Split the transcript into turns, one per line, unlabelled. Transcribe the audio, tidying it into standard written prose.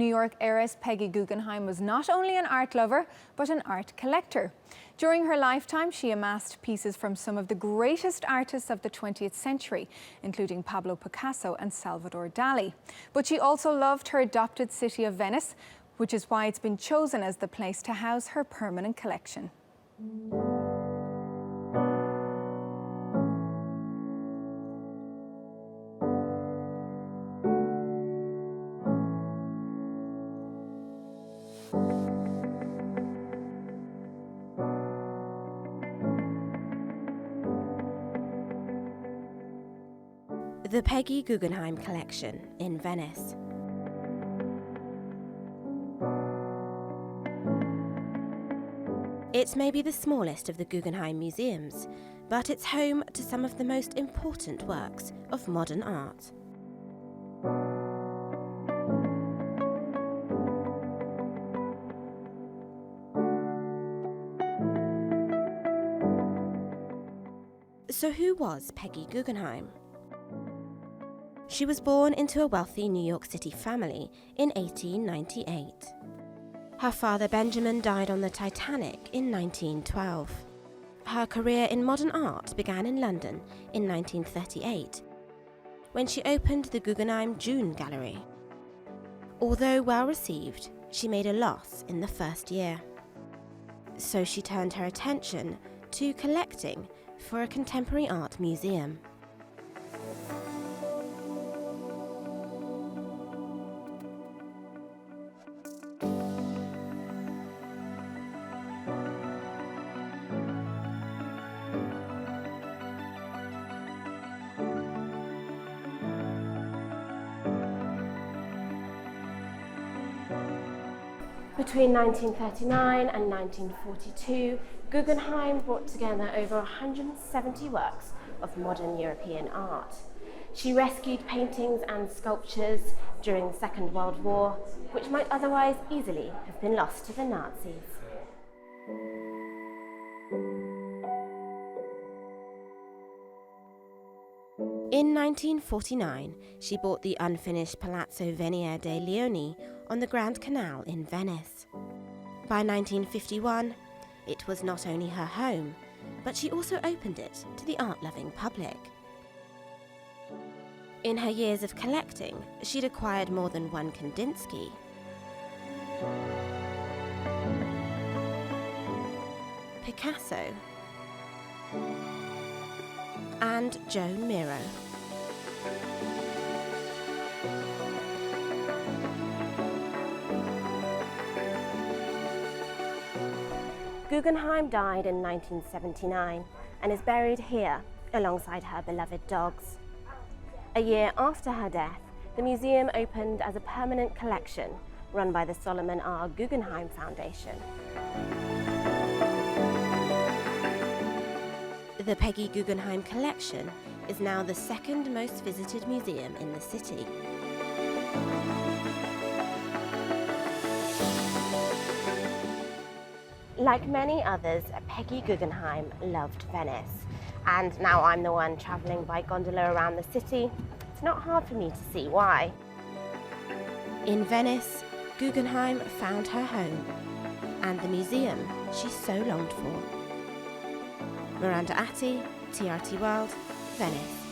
New York heiress Peggy Guggenheim was not only an art lover, but an art collector. During her lifetime, she amassed pieces from some of the greatest artists of the 20th century, including Pablo Picasso and Salvador Dali. But she also loved her adopted city of Venice, which is why it's been chosen as the place to house her permanent collection.
The Peggy Guggenheim Collection in Venice. It may be the smallest of the Guggenheim museums, but it's home to some of the most important works of modern art. So who was Peggy Guggenheim? She was born into a wealthy New York City family in 1898. Her father Benjamin died on the Titanic in 1912. Her career in modern art began in London in 1938, when she opened the Guggenheim June Gallery. Although well received, she made a loss in the first year. So she turned her attention to collecting for a contemporary art museum. Between 1939 and 1942, Guggenheim brought together over 170 works of modern European art. She rescued paintings and sculptures during the Second World War, which might otherwise easily have been lost to the Nazis. In 1949, she bought the unfinished Palazzo Venier dei Leoni on the Grand Canal in Venice. By 1951, it was not only her home, but she also opened it to the art-loving public. In her years of collecting, she'd acquired more than one Kandinsky, Picasso, and Joan Miro. Guggenheim died in 1979 and is buried here alongside her beloved dogs. A year after her death, the museum opened as a permanent collection run by the Solomon R. Guggenheim Foundation. The Peggy Guggenheim Collection is now the second most visited museum in the city. Like many others, Peggy Guggenheim loved Venice, and now I'm the one travelling by gondola around the city. It's not hard for me to see why. In Venice, Guggenheim found her home and the museum she so longed for. Miranda Atty, TRT World, Venice.